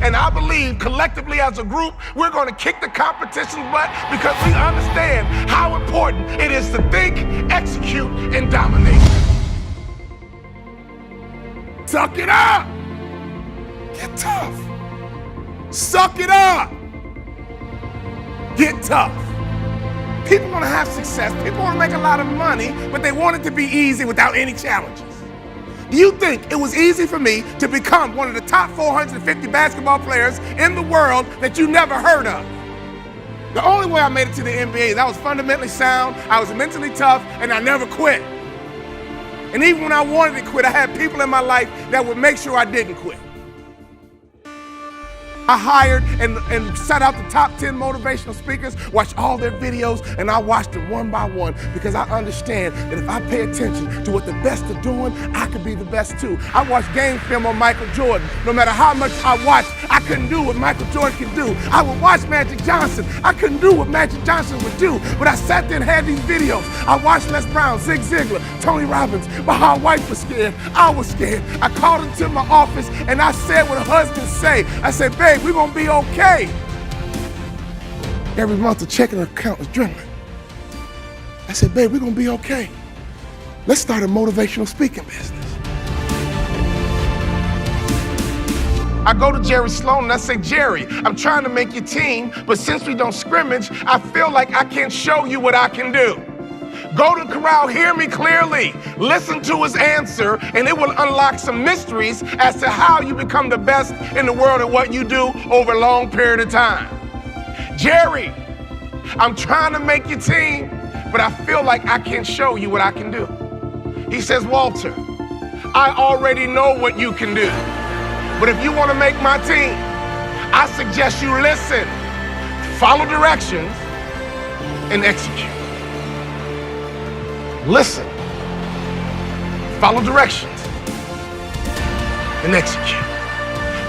And I believe collectively as a group, we're going to kick the competition's butt because we understand how important it is to think, execute, and dominate. Suck it up. Get tough. Suck it up. Get tough. People want to have success. People want to make a lot of money, but they want it to be easy without any challenges. Do you think it was easy for me to become one of the top 450 basketball players in the world that you never heard of? The only way I made it to the NBA is I was fundamentally sound, I was mentally tough, and I never quit. And even when I wanted to quit, I had people in my life that would make sure I didn't quit. I hired and set out the top 10 motivational speakers, watched all their videos, and I watched them one by one because I understand that if I pay attention to what the best are doing, I could be the best too. I watched game film on Michael Jordan. No matter how much I watched, I couldn't do what Michael Jordan could do. I would watch Magic Johnson. I couldn't do what Magic Johnson would do, but I sat there and had these videos. I watched Les Brown, Zig Ziglar, Tony Robbins. My wife was scared. I was scared. I called into my office and I said what husbands say. I said, babe, we're gonna be okay. Every month the checking account was dwindling. I said, babe, we're gonna be okay. Let's start a motivational speaking business. I go to Jerry Sloan and I say, Jerry, I'm trying to make your team, but since we don't scrimmage, I feel like I can't show you what I can do. Go to the corral, hear me clearly, listen to his answer, and it will unlock some mysteries as to how you become the best in the world at what you do over a long period of time. Jerry, I'm trying to make your team, but I feel like I can't show you what I can do. He says, Walter, I already know what you can do, but if you want to make my team, I suggest you listen, follow directions, and execute. Listen, follow directions, and execute.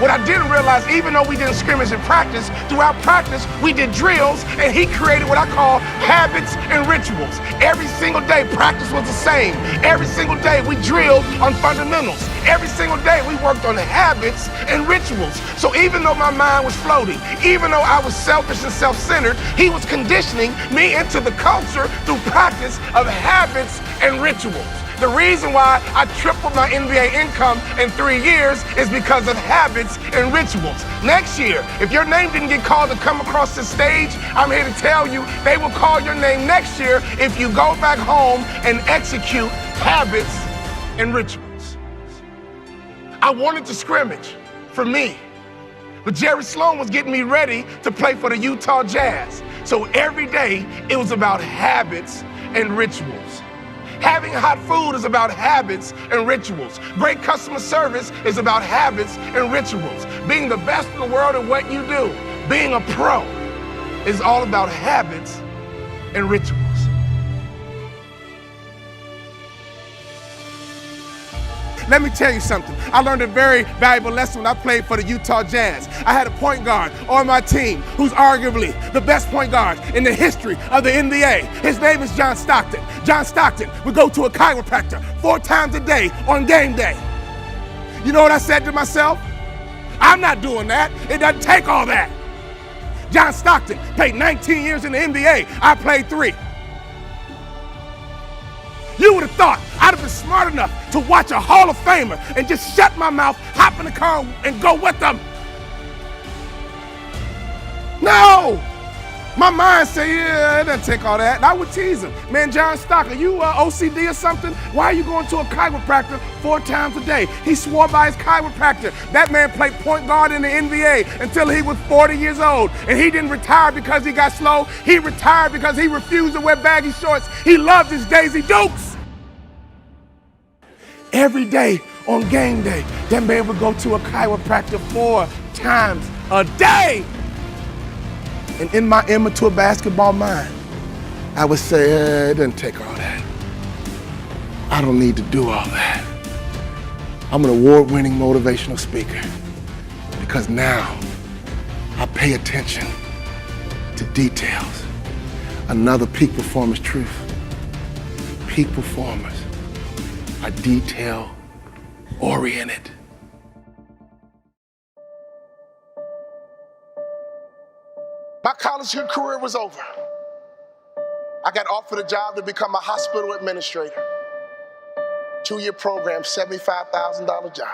What I didn't realize, even though we didn't scrimmage in practice, throughout practice, we did drills, and he created what I call habits and rituals. Every single day, practice was the same. Every single day, we drilled on fundamentals. Every single day, we worked on habits and rituals. So even though my mind was floating, even though I was selfish and self-centered, he was conditioning me into the culture through practice of habits and rituals. The reason why I tripled my NBA income in 3 years is because of habits and rituals. Next year, if your name didn't get called to come across the stage, I'm here to tell you they will call your name next year if you go back home and execute habits and rituals. I wanted to scrimmage for me, but Jerry Sloan was getting me ready to play for the Utah Jazz. So every day it was about habits and rituals. Having hot food is about habits and rituals. Great customer service is about habits and rituals. Being the best in the world at what you do, being a pro, is all about habits and rituals. Let me tell you something. I learned a very valuable lesson when I played for the Utah Jazz. I had a point guard on my team who's arguably the best point guard in the history of the NBA. His name is John Stockton. John Stockton would go to a chiropractor 4 times a day on game day. You know what I said to myself? I'm not doing that. It doesn't take all that. John Stockton played 19 years in the NBA. I played 3. You would have thought I'd have been smart enough to watch a Hall of Famer and just shut my mouth, hop in the car, and go with them. No! My mind said, yeah, it doesn't take all that. And I would tease him. Man, John Stockton, you OCD or something? Why are you going to a chiropractor 4 times a day? He swore by his chiropractor. That man played point guard in the NBA until he was 40 years old. And he didn't retire because he got slow. He retired because he refused to wear baggy shorts. He loved his Daisy Dukes. Every day on game day, that man would go to a chiropractor 4 times a day. And in my immature basketball mind, I would say, it doesn't take all that. I don't need to do all that. I'm an award-winning motivational speaker because now I pay attention to details. Another peak performance truth. Peak performers are detail-oriented. My college career was over. I got offered a job to become a hospital administrator. 2-year program, $75,000 job.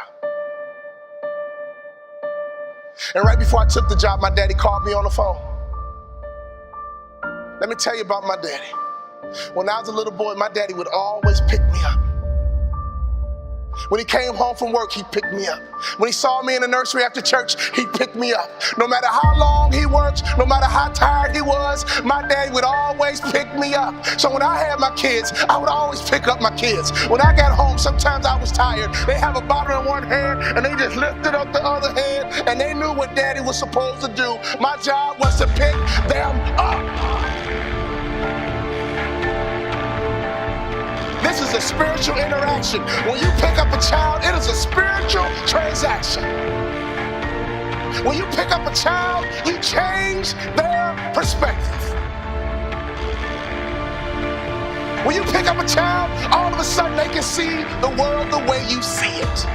And right before I took the job, my daddy called me on the phone. Let me tell you about my daddy. When I was a little boy, my daddy would always pick me up. When he came home from work, he'd pick me up. When he saw me in the nursery after church, he'd pick me up. No matter how long he worked, no matter how tired he was, my daddy would always pick me up. So when I had my kids, I would always pick up my kids. When I got home, sometimes I was tired. They have a bottle in one hand, and they just lifted up the other hand, and they knew what daddy was supposed to do. My job was to pick them up. This is a spiritual interaction. When you pick up a child, it is a spiritual transaction. When you pick up a child, you change their perspective. When you pick up a child, all of a sudden they can see the world the way you see it.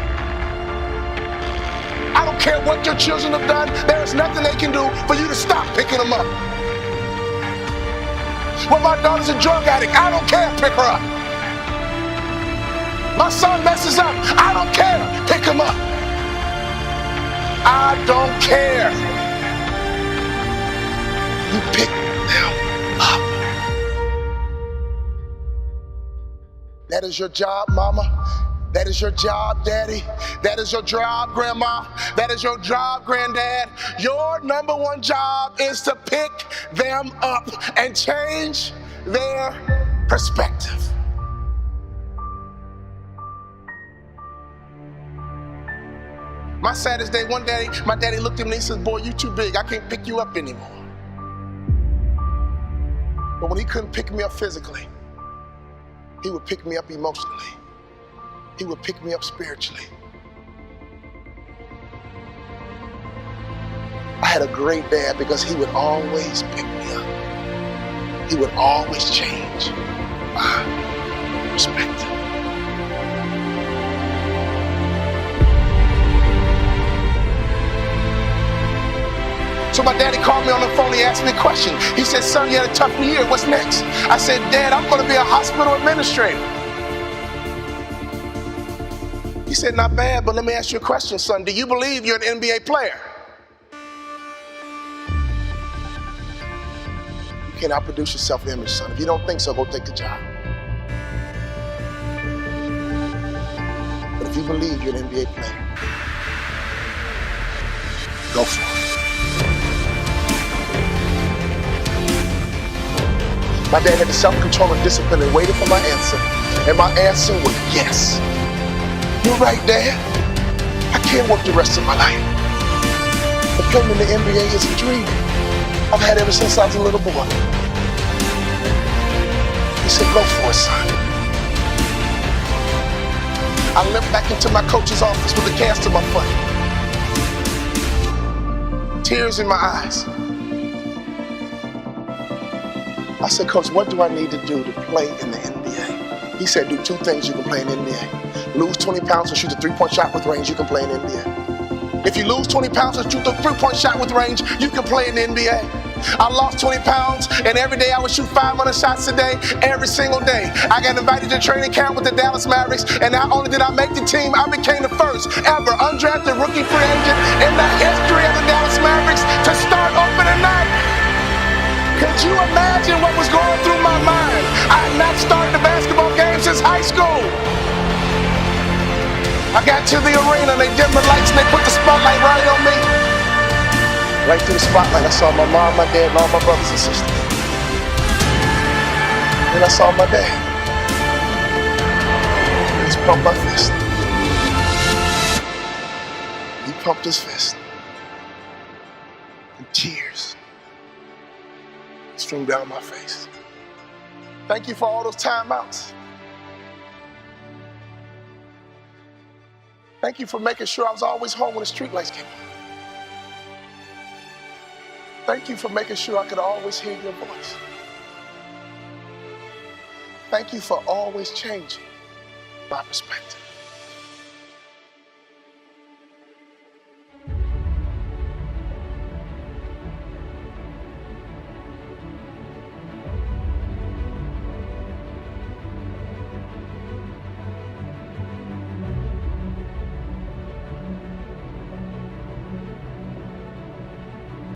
I don't care what your children have done, there is nothing they can do for you to stop picking them up. When my daughter's a drug addict, I don't care, pick her up. My son messes up, I don't care, pick him up. I don't care. You pick them up. That is your job, mama. That is your job, daddy. That is your job, grandma. That is your job, granddad. Your number one job is to pick them up and change their perspective. My saddest day, one day, my daddy looked at me and he said, boy, you too big. I can't pick you up anymore. But when he couldn't pick me up physically, he would pick me up emotionally. He would pick me up spiritually. I had a great dad because he would always pick me up. He would always change my perspective. So my daddy called me on the phone, he asked me a question. He said, son, you had a tough year, what's next? I said, Dad, I'm gonna be a hospital administrator. He said, not bad, but let me ask you a question, son. Do you believe you're an NBA player? You can't outproduce your self-image, son. If you don't think so, go take the job. But if you believe you're an NBA player, go for it. My dad had the self-control and discipline and waited for my answer. And my answer was yes. You're right, Dad. I can't work the rest of my life. But playing in the NBA is a dream I've had ever since I was a little boy. He said, go for it, son. I limped back into my coach's office with a cast on my foot. Tears in my eyes. I said, Coach, what do I need to do to play in the NBA? He said, do 2 things you can play in the NBA. Lose 20 pounds and shoot a 3-point shot with range, you can play in the NBA. If you lose 20 pounds and shoot a 3-point shot with range, you can play in the NBA. I lost 20 pounds, and every day I would shoot 500 shots a day, every single day. I got invited to training camp with the Dallas Mavericks, and not only did I make the team, I became the first ever undrafted rookie free agent in the history of the Dallas Mavericks to start opening night. Could you imagine what was going through my mind? I had not started a basketball game since high school. I got to the arena, and they dimmed the lights, and they put the spotlight right on me. Right through the spotlight, I saw my mom, my dad, and all my brothers and sisters. Then I saw my dad. He just pumped my fist. He pumped his fist. And tears streamed down my face. Thank you for all those timeouts. Thank you for making sure I was always home when the streetlights came on. Thank you for making sure I could always hear your voice. Thank you for always changing my perspective.